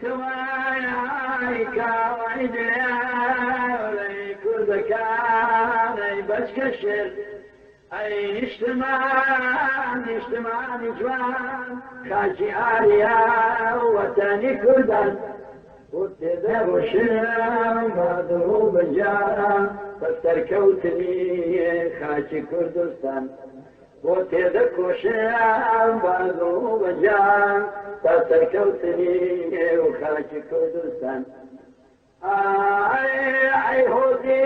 توانای کاوید لی کردکان ای بچکشر ای نیشتمانی جوان خاچی آریا وطنی کردن وتی دروشم بادو بجارم سرکوتنی خاچی کردستان وتی دکوشم بادو بجارم سرکوتنی خاچی کردستان ای هودی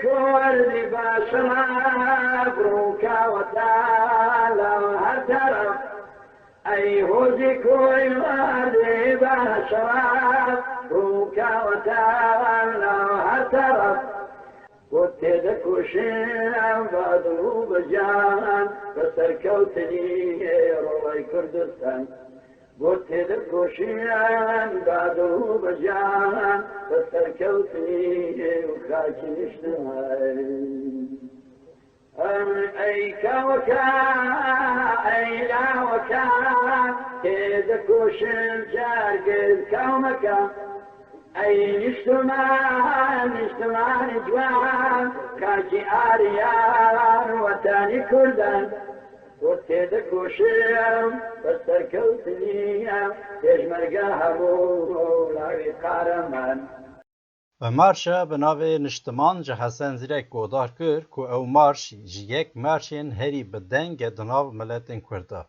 کردی باشم بروکا وطالم هر طرف ای هودی کردی باشم بروکا وطالم هر طرف وتی دکوشم بادو بجان سرکوتنی روی کردستان وتی دکوشم بادو بجان سرکوتنی خاکی نیشتمای ای کوکا ای لاوکا تی دکوشم جرگز کومکا ای نیشتمان جوان خاکی آریان وطنی کردن وتی دکوشم سرکوتنیم پێشمەرگە هەموو لاوی قارەمان و مارشا به ناو نشتمان جه حسن زیرک گودار کر که او مارش جیک مارشین هری بدنگ دناو ملتین کرده.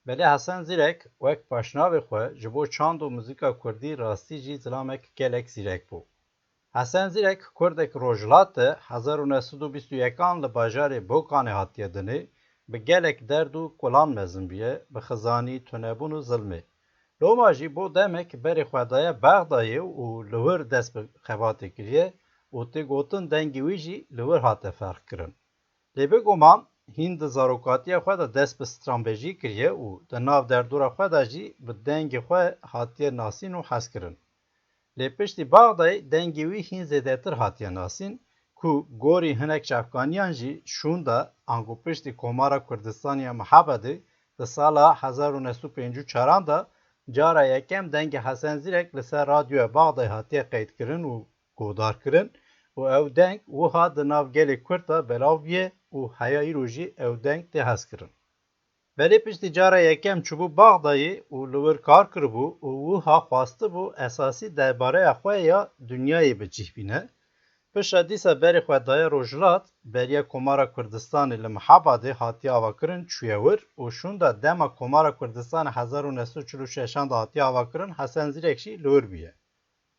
بله حسن زیرک وک پاشناو خواه جبو چاند و موزیکا کردی راستی جی زلامک گلک زیرک بو. حسن زیرک کردک روجلات 1921 لباجار بوکان هاتیه دنه به گلک درد و کلان مزن بیه به خزانی تنبون و ظلمه. لوما جی بو دمک بری خوادای بغدایه و لور دست به خواته کریه و تی گوتن دنگی وی جی لور هاته فرق کرن. لیبه گومان هند زاروکاتی خواده دست به سترامبیجی کریه و دناو در دور خواده جی به دنگی خواه هاتیه ناسین و حس کرن. لیپشتی بغدای دنگی وی هین زیده تر هاتیه ناسین که گوری هنک شفگانیان جی شونده انگو پشتی کمارا کردستانی محبده ده سالا 1954 ده جارا یکم دنگ حسن زیرک لسر رادیو بغدای هاتیه قید کرن و گودار کرن و او دنگ وها ده ناو گلی کرده بلاویه و حیایی روژی او دنگ ده هست کرن. ولی پشتی جارا یکم چوبو بغدایی و لور کار کربو و وها خواسته بو اساسی درباره خواه یا دنیای بجیح بینه. پشت دیسا بری خوادای روجلات بریا کمارا کردستان لمحاباده هاتی آوا کرن چویور و شونده دما کمارا کردستان 1946 هاتی آوا کرن حسن زیرکشی لور بیه.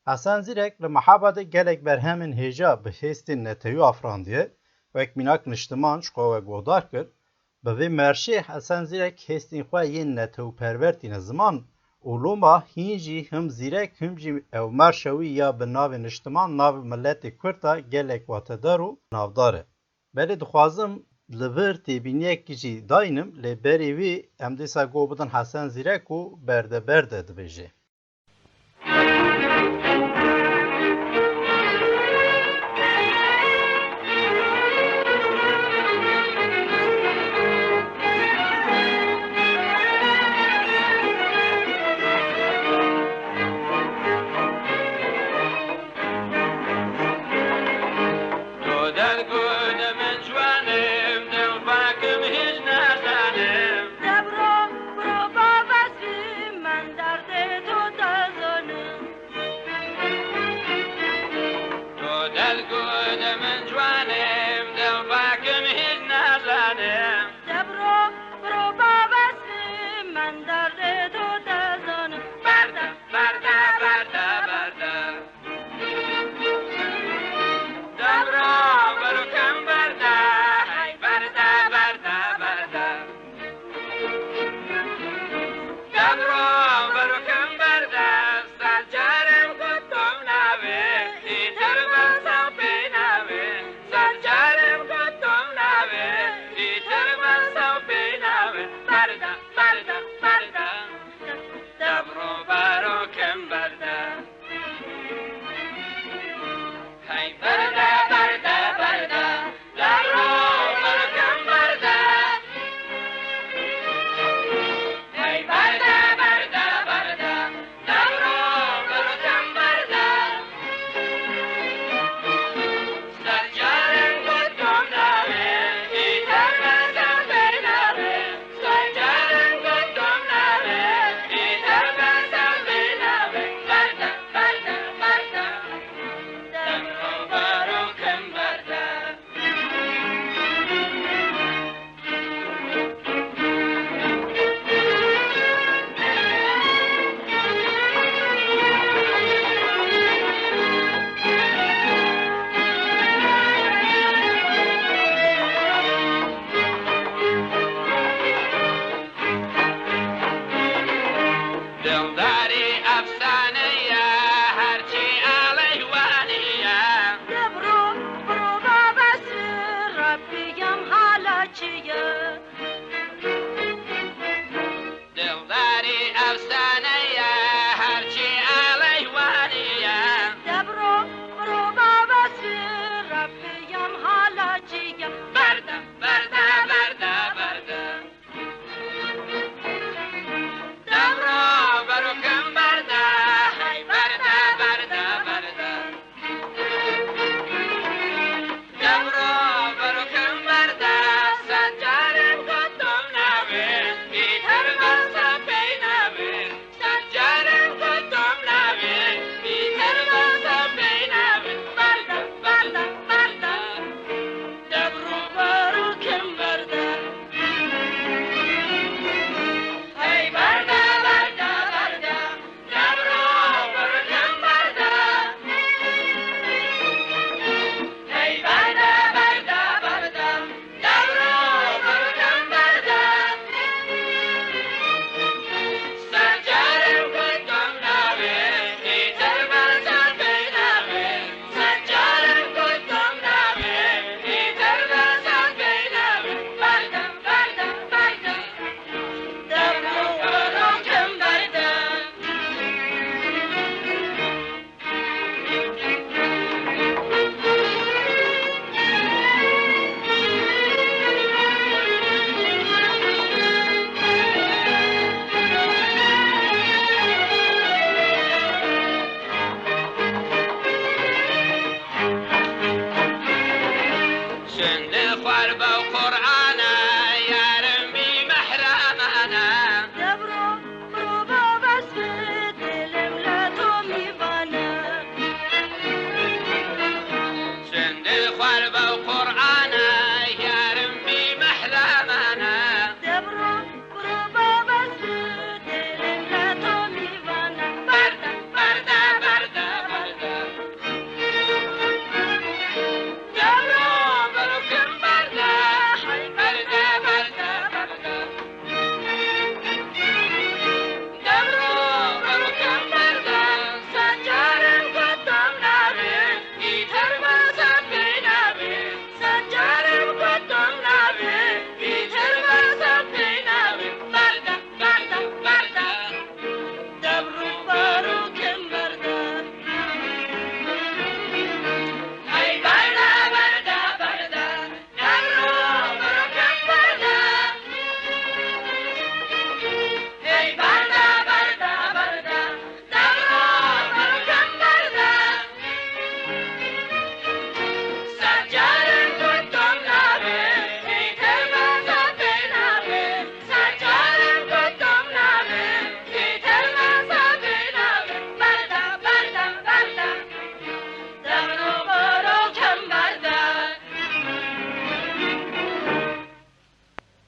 حسن زیرک لمحاباده گلک برهمن هیجا به هستین نتیو افراندیه و اکمیناک نشتمان شقوه گودار کرد به وی مرشی حسن زیرک هستین خواه ین نتیو پرورتین زمان اولوما هینجی هم زیرک هم جی او مرشوی یا به ناو نشتمان ناو ملت کرتا گلک واتدارو ناوداره. بلی دخوازم لور تیبینیک جی داینم لی بری وی امدیسا گو بدن حسن زیرک و برده دبیجه.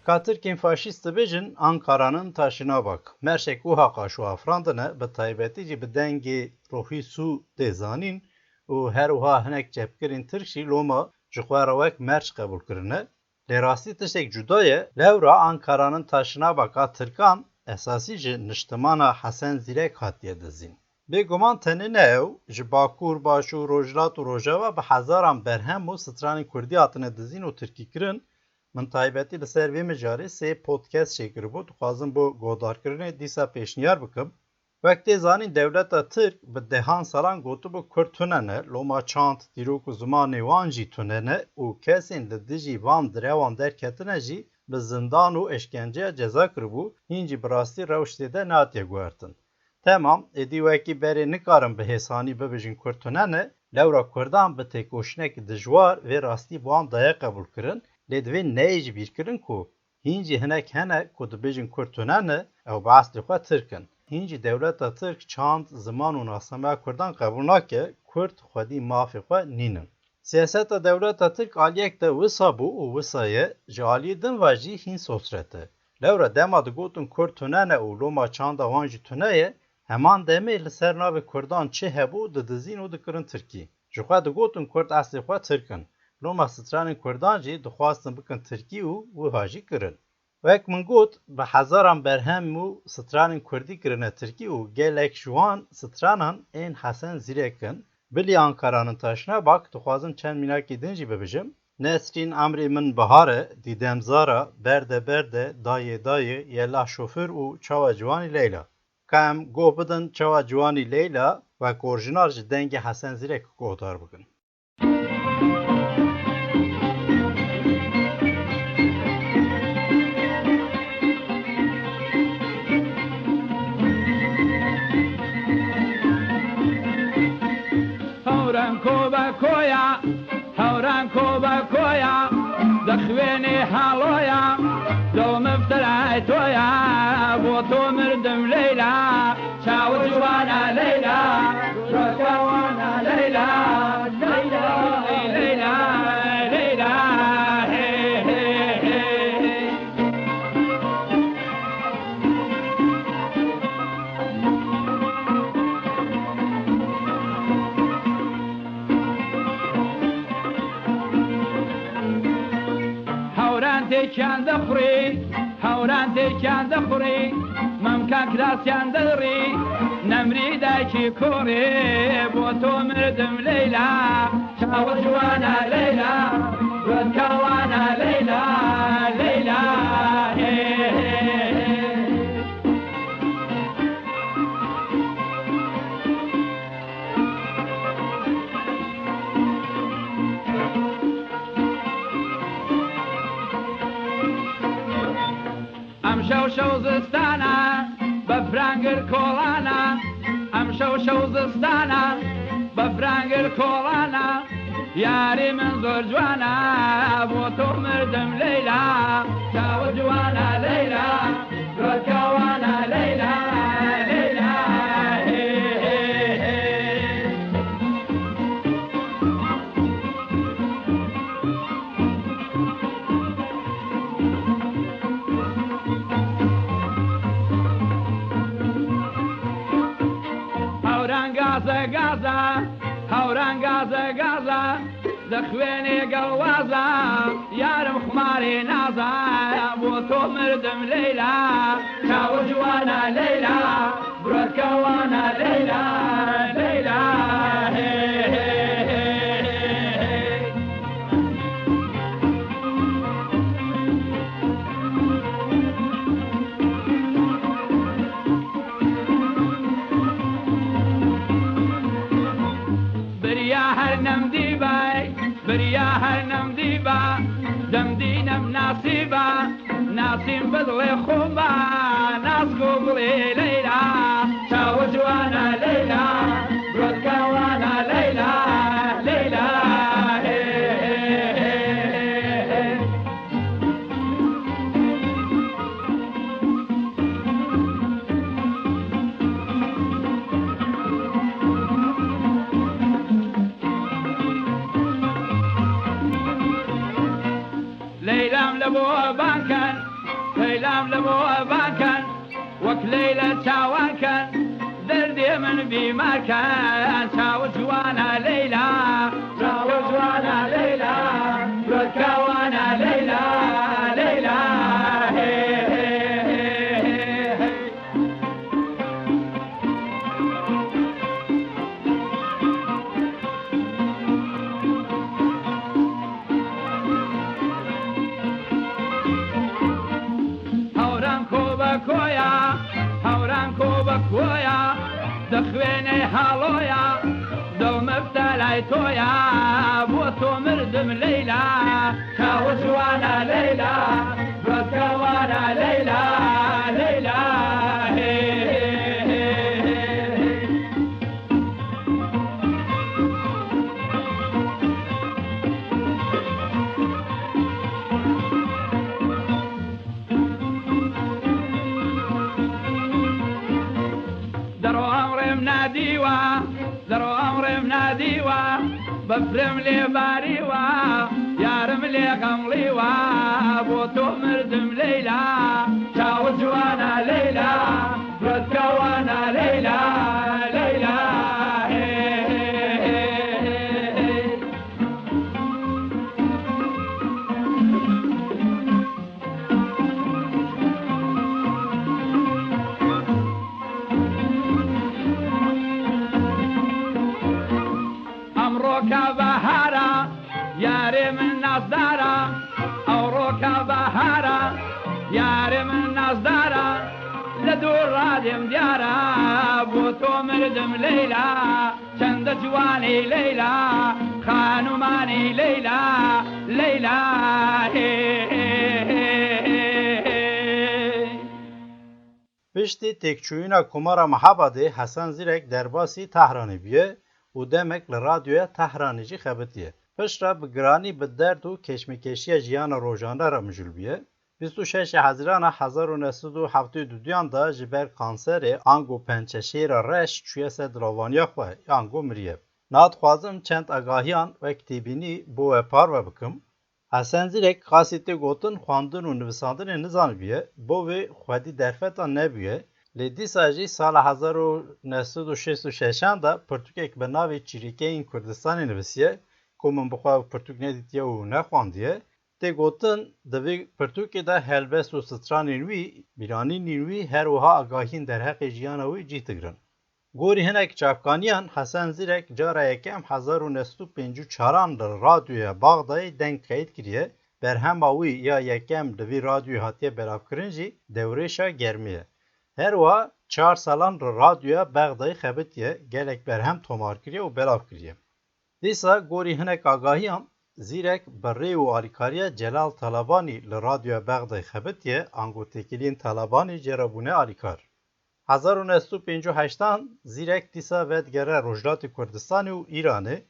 Katırkên faşîst dibêjin Ankara'nın taşına bak. Merşek û haqaş û afrandine bi taybetî jî bi dengê rohî sû tê zanîn û her wiha hinek cepkirên Tirk jî loma ji xwe re wek merç qebûl kirine. Lê rastî tiştek cuda ye, lewra Ankara'nın taşına baka Tirkan esasî ji niştimana Hesen Zîrek hatiye dizîn. Bêguman tenê ne ew, ji Bakur, Başûr, Rojhilat û Rojava bi hezaran berhem û stranên Kurdî hatine dizîn û tirkîkirin. Min taybetî li ser vê mijarê sê podcast çêkiribû, dixwazim bu godarkirinê dîsa pêşniyar bikim. Wek tê zanîn dewleta Tirk bi dehan salan gotibû Kurd tune ne, loma çand, dîrok û zimanê wan jî tune ne û kesên li dijî van direwan derketine jî bi zindan û eşkenceya ceza kiribû, hîn jî bi rastî rewştê de nehatiye guhertin. Temam, êdî wekî berê nikarin bi hêsanî bibêjin Kurd tune ne, lewra Kurdan bi têkoşinekî dijwar vê rastî bi wan daye qebûl kirin, lê divê neyê jî bîrkirin ku hîn jî hinek hene ku dibêjin Kurd tune ne, ew bi eslê xwe Tirk in. Hîn jî dewleta Tirk çand, ziman û nasameya Kurdan qebûl nake, Kurd xwedî mafê xwe nînin. Siyaseta dewleta Tirk aliyek de wisa bû û wisa ye, ji aliyê din ve jî hîn sosret e. Lewra dema digotin Kurd tune ne û loma çanda wan jî tune ye, heman demê li ser navê Kurdan çi hebû didizîn û dikirin Tirkî. Ji xwe digotin Kurd eslê xwe Tirk in. Loma stranên Kurdan jî dixwastin bikin Tirkî û wiha jî kirin. Wek min got, bi hezaran berhem û stranên Kurdî kirine Tirkî û gelek ji wan stranan ên Hesen Zîrek in. Bilî Ankara'nın taşına bak, dixwazim çend mînakê din jî bibêjim. Nesrîn emrê min bihar e, dîdem zara, berde berde, dayê dayê, yellah şoför û çawa ciwanî Leyla. Ka em goh bidin çawa ciwanî Leyla wek orjinal ji dengê Hesen Zîrek guhdar bikin. هەوران کۆبە کۆیە دەخوێنێ هەڵۆیە دڵمەفتەرای تۆیە بۆ تۆ مردم لەیلا چاوە جوانە لەیلا ڕۆکەوانە لەیلا لەیلا لەیلا لەیلا تێکیان دەخوڕی هەوران تێکیان دەخوڕی مەمکان کراسیان دەڕی نەمری دایکی کوڕێ بۆ تۆ مردم لەیلا چاوە جوانە لەیلا ڕۆکەوانە لەیلا لەیلا شەو زستانە بە فرانگر کۆڵانە ئەم شەو زستانە بە فرانگر کۆڵانە یاری من زۆر جوانە بۆ تۆ مردم لەیلا چاوە جوانە لەیلا ڕۆکەوانە لەیلا لەیلا هەوران گازە گازە دەخوێنێ گەڵوازە یارم خومارێ نازە بۆ تۆ مردم لەیلا چاوە جوانە لەیلا بڕۆکەوانە لەیلا لەیلا بریا هەر نەمدیبە دەمدینەم ناسیبە ناسیم بڵێ خۆمە ناسکۆ بڵێ لەیلا چاوە جوانە لەیلا ڕۆکەوانە لەیلا لەیلا لەبۆ بانکەن فەیلام لە بۆ ئەبانکەن وەک لەیلە چاوانکەن دەردێ من بیمارکەن چاوە جوانە لەیلا چاوە جوانە لەیلا ڕۆکاوانە لەیلا لەیلا کۆیا دەخوێنێ هاڵۆیا دڵمەفتە لای تۆیا بۆ تۆ مردم لەیلا چاوە جوانە لەیلا ڕۆکاوانە لەیلا لەیلا دەڕۆ ئەمڕێم نادیوە بەفرم لێباریوە یارم لێ غەمڵیوە بۆ تۆ مردم لەیلا چاوە جوانە لەیلا ڕۆکاوانە لەیلا لەیلا ڕۆکە بەهارە یارێ من نازدارە ئەو ڕۆکە بەهارە یارێ من نازدارە لە دوور ڕادێم دیارە بۆ تۆ مردم لەیلا چەندە جوانی لەیلا خانومانی لەیلا لەیلا پشتی تێکچووینا کومارا مەحەبادê Hesen Zîrek derbasî Tehranê bûye û demek li radyoya Tehranê jî xebitiye. Piştre bi giranî bi derd û keşmekeşiya jiyana rojane re mijûl bûye. 26 Hezirana 1972 da ji ber kanserê ango pençeşêra reş çûye ser diravaniya xwe ango miriye. Nadixwazim çend agahiyan wek têbînî bo we parve bikim. Hesen Zîrek qasî tê gotin xwandin û nivîsandinê nizanibûye, bo wê xwedî derfetan nebûye. Lê dîsa jî sala 1966 da pirtûkek bi navê Çîrîkeyên Kurdistanê nivîsiye ku min bixwe pirtûk nedîtiye û nexwandiye. Tê gotin di vê pirtûkê de helbest û stranên wî, bîranînên wî her wiha agahiyên derheqê jiyana wî cih digirin. Gorî hinek çavkaniyan Hesen Zîrek cara yekem 1954 li radyoya Baxdayê deng qeyd kiriye. Berhema wî ya yekem li vî radyoyê hatiye belavkirin jî dewrêşa germî ye. Her wiha 4 salan li radyoya Baxdayê xebitiye, gelek berhem tomar kiriye û belav kiriye. Dîsa gorî hinek agahiyan Zîrek bi rê û alîkariya Celal Talabanî li radyoya Baxdayê xebitiye, ango têkiliyên Talabanî cerabûne alîkar. 1958 Zîrek dîsa vedgere Rojhilatê Kurdistanê û Îranê.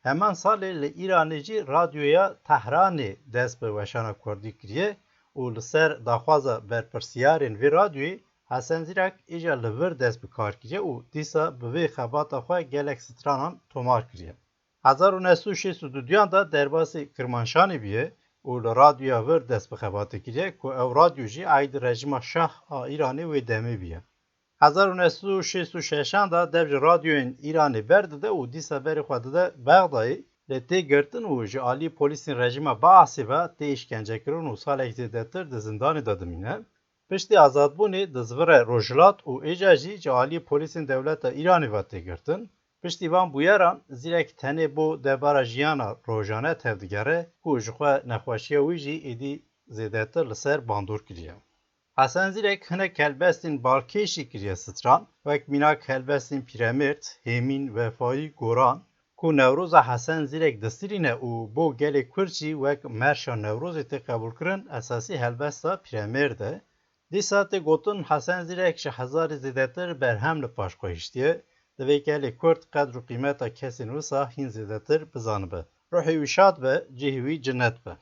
Heman salê li Îranê jî radyoya Tehranê dest bi weşana Kurdî kiriye û li ser daxwaza berpirsiyarên vê radyoyê Hesen Zîrek îja li vir dest bi kar kiriye û dîsa bi vê xebata xwe gelek stranan tomar kiriye. 1962 da derbasê Kirmanşanê bûye û li radyoya vir dest bi xebatê kiriye ku ew radyo jî aîdî rejima Şah a Îranê wê demê bûye. 1966 da dev ji radyoyên Îranê berdide û dîsa berê xwe dide Baxdayê lê tê girtin û ji alî polîsên rejima Baasê ve tê îşkencekirin û salek zêdetir di zindanê de dimîne. Piştî azadbûnê di zivire Rojhilat û êca jî ji alî polîsên dewleta Îranê ve tê girtin. Piştî van bûyeran Zîrek tenê bo debara jiyana rojane tevdigere ku ji xwe nexweşiya wî jî êdî zêdetir li ser bandor kiriye. Hesen Zîrek hinek helbestên balkêşî kiriye stran, wek mînak helbestên Pîremîrt, Hêmîn, Vefayî, Goran ku Newroza Hesen Zîrek distîrîne û bo gelê Kurd jî wek merşa Newrozê tê qebûlkirin esasî helbesta Pîremîrt e. Dîsa tê gotin Hesen Zîrek ji hezarê zêdetir berhem li paş xwe hiştiye, di vê gelê Kurd qedr û qîmeta kesên wisa hîn zêdetir bizanibe. Ruhê wî şad be, cihê wî cinnet be.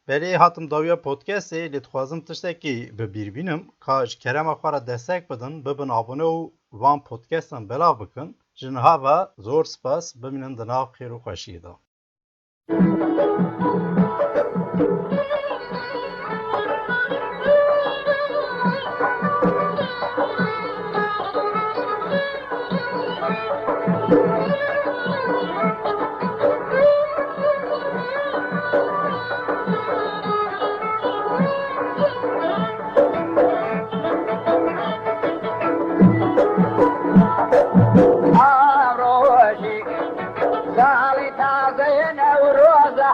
Belê hatim dawiya podcastê lê dixwazim tiştekî bibîrbînim ka ji kerema xwe re destek bidin, bibin abone û van podcastan belav bikin. Ji niha ve zor spas bimînin di nav xêr û xweşiyê de.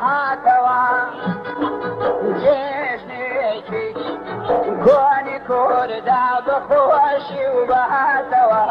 هاتەوە جێژنێکی کۆنی کووردا بەخۆشی و بەهاتەوە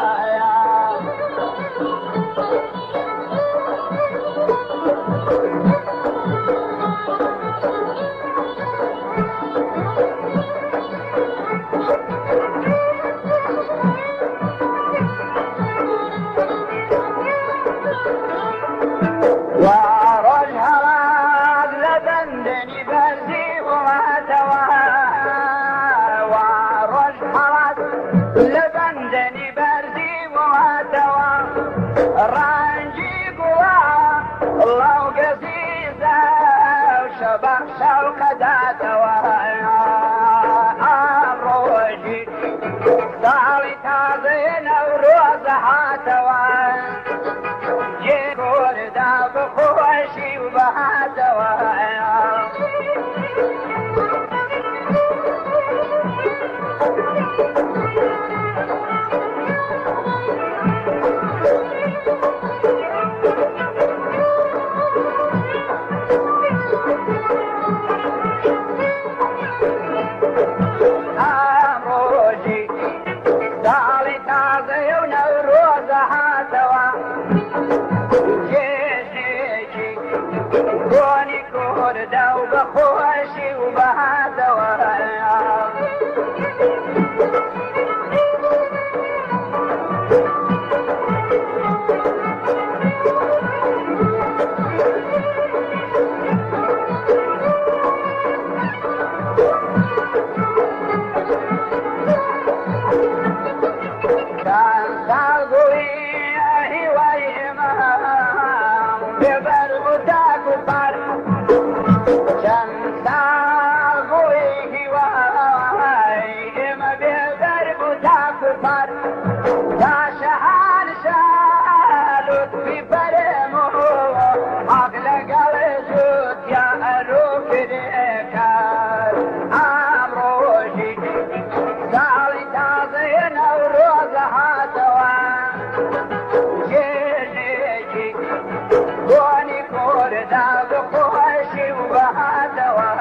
بۆنی کۆردا بخۆشی و بەهاتەوە